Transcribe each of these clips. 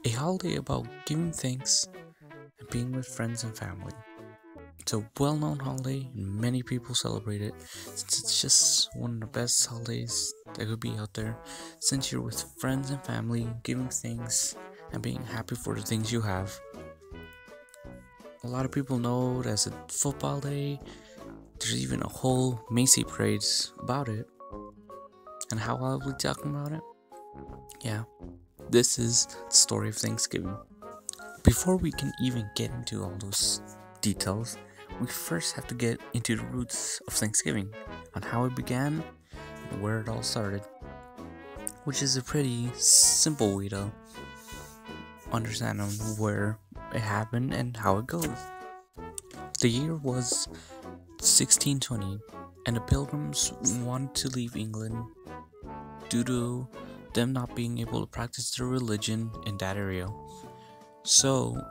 a holiday about giving thanks and being with friends and family. It's a well-known holiday and many people celebrate it since it's just one of the best holidays that could be out there, since you're with friends and family giving thanks and being happy for the things you have. A lot of people know it as a football day. There's even a whole Macy parades about it. And how I'll be talking about it? Yeah, this is the story of Thanksgiving. Before we can even get into all those details, we first have to get into the roots of Thanksgiving, on how it began and where it all started, which is a pretty simple way to understand on where it happened and how it goes. The year was 1620, and the Pilgrims wanted to leave England due to them not being able to practice their religion in that area. So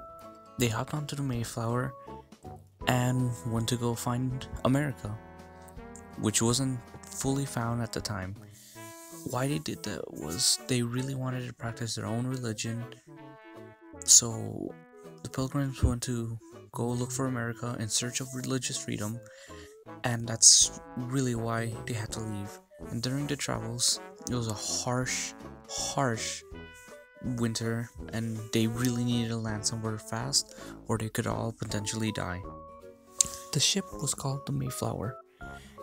they hopped onto the Mayflower and went to go find America, which wasn't fully found at the time. Why they did that was they really wanted to practice their own religion. So the Pilgrims went to go look for America in search of religious freedom, and that's really why they had to leave. And during the travels, it was a harsh winter, and they really needed to land somewhere fast or they could all potentially die. The ship was called the Mayflower,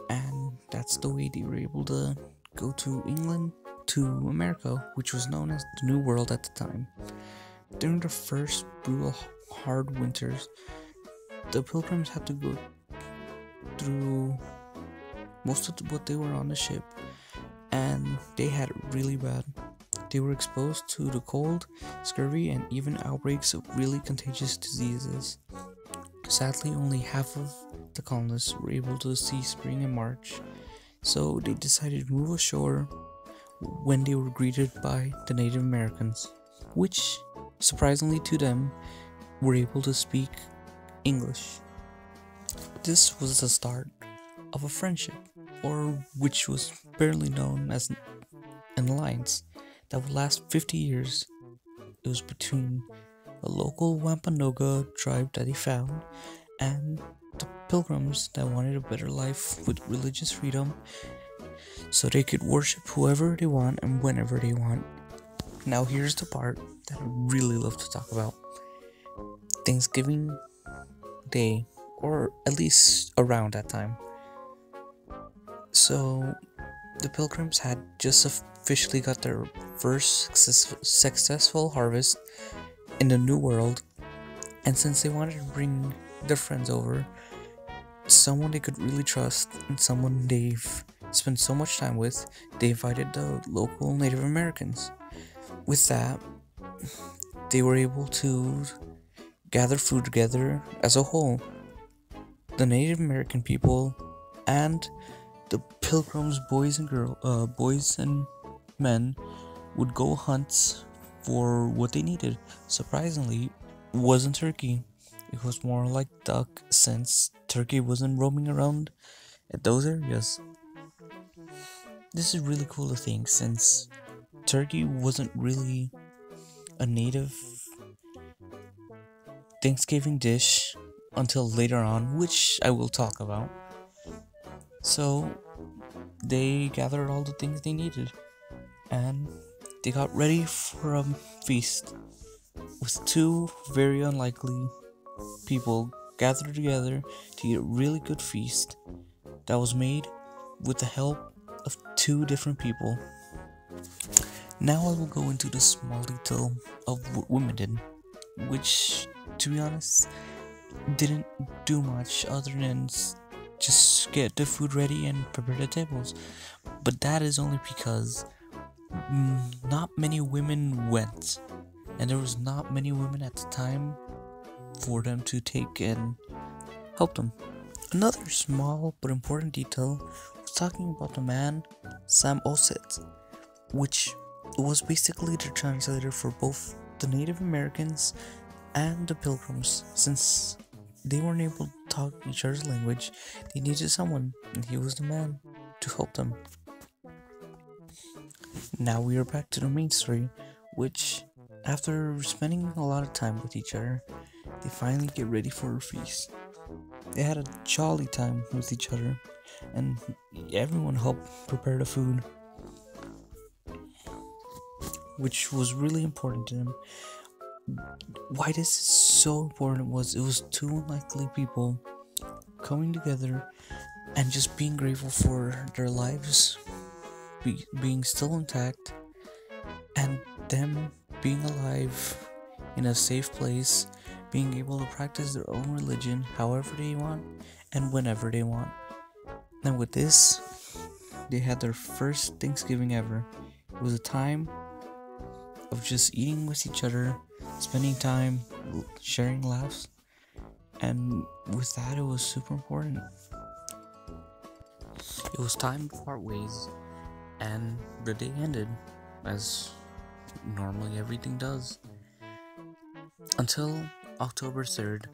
and that's the way they were able to go to England, to America, which was known as the New World at the time. During the first brutal hard winters, the Pilgrims had to go through most of what they were on the ship, and they had it really bad. They were exposed to the cold, scurvy, and even outbreaks of really contagious diseases. Sadly, only half of the colonists were able to see spring in March, so they decided to move ashore when they were greeted by the Native Americans, which, surprisingly to them, were able to speak English. This was the start of a friendship, or which was barely known as an alliance, that would last 50 years. It was between a local Wampanoag tribe that he found and the Pilgrims that wanted a better life with religious freedom, so they could worship whoever they want and whenever they want. Now here's the part that I really love to talk about. Thanksgiving Day, or at least around that time. So the Pilgrims had just officially got their first successful harvest in the New World, and since they wanted to bring their friends over, someone they could really trust and someone they've spent so much time with, they invited the local Native Americans. With that, they were able to gather food together as a whole. The Native American people and the Pilgrims, boys and men, would go hunt for what they needed. Surprisingly, it wasn't turkey. It was more like duck, since turkey wasn't roaming around at those areas. This is really cool to think, since turkey wasn't really a native Thanksgiving dish until later on, which I will talk about. So they gathered all the things they needed, and they got ready for a feast, with two very unlikely people gathered together to eat a really good feast that was made with the help of two different people. Now I will go into the small detail of what women did, which, to be honest, didn't do much other than just get the food ready and prepare the tables. But that is only because not many women went, and there was not many women at the time for them to take and help them. Another small but important detail was talking about the man Sam Osset, which was basically the translator for both the Native Americans and the Pilgrims. Since they weren't able to talk each other's language, they needed someone, and he was the man to help them. Now we are back to the main story, which After spending a lot of time with each other, they finally get ready for a feast. They had a jolly time with each other, and everyone helped prepare the food, which was really important to them. Why this is so important was it was two unlikely people coming together and just being grateful for their lives being still intact, and them being alive in a safe place, being able to practice their own religion however they want and whenever they want. And with this, they had their first Thanksgiving ever. It was a time of just eating with each other, spending time, sharing laughs, and with that, it was super important. It was time to part ways, and the day ended as normally everything does. Until October 3rd,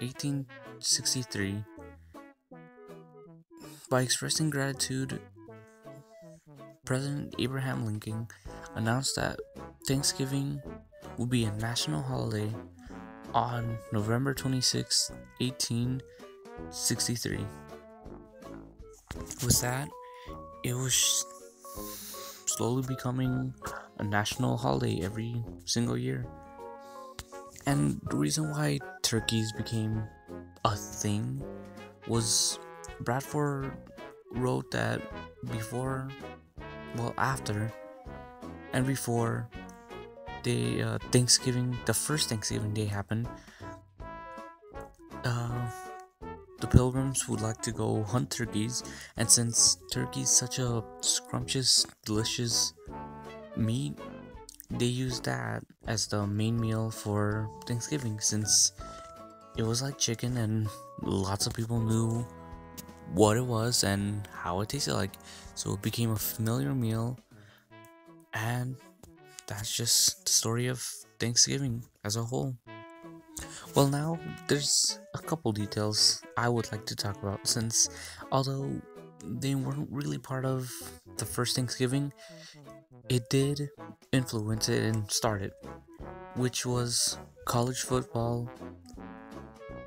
1863, by expressing gratitude, President Abraham Lincoln announced that Thanksgiving would be a national holiday on November 26, 1863. With that, it was slowly becoming a national holiday every single year. And the reason why turkeys became a thing was Bradford wrote that after and before the first Thanksgiving Day happened, the pilgrims would like to go hunt turkeys, and since turkey is such a scrumptious, delicious meat, they used that as the main meal for Thanksgiving, since it was like chicken and lots of people knew what it was and how it tasted like, so it became a familiar meal. And that's just the story of Thanksgiving as a whole. Well, now there's a couple details I would like to talk about, since although they weren't really part of the first Thanksgiving, it did influence it and start it, which was college football.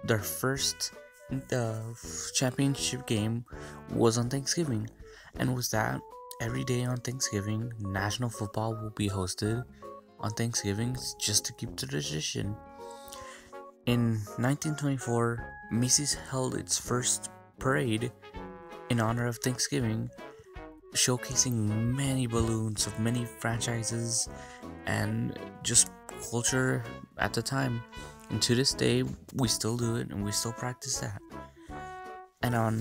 Their first championship game was on Thanksgiving, and with that, every day on Thanksgiving, national football will be hosted on Thanksgiving just to keep the tradition. In 1924, Macy's held its first parade in honor of Thanksgiving, showcasing many balloons of many franchises and just culture at the time. And to this day, we still do it and we still practice that. And on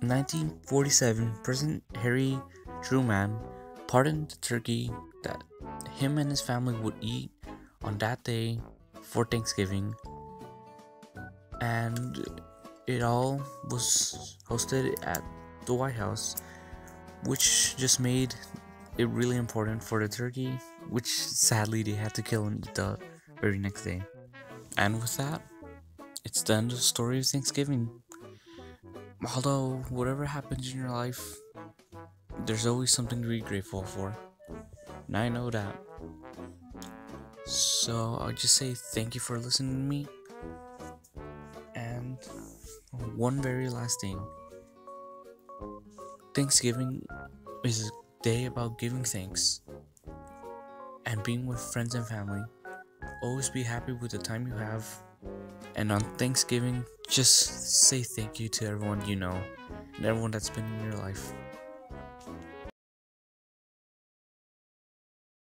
1947, President Harry Truman pardoned the turkey that him and his family would eat on that day for Thanksgiving. And it all was hosted at the White House, which just made it really important for the turkey, which sadly they had to kill and eat the very next day. And with that, it's the end of the story of Thanksgiving. Although, whatever happens in your life, there's always something to be grateful for. And I know that. So, I'll just say thank you for listening to me. And one very last thing. Thanksgiving is a day about giving thanks and being with friends and family. Always be happy with the time you have, and on Thanksgiving, just say thank you to everyone you know and everyone that's been in your life.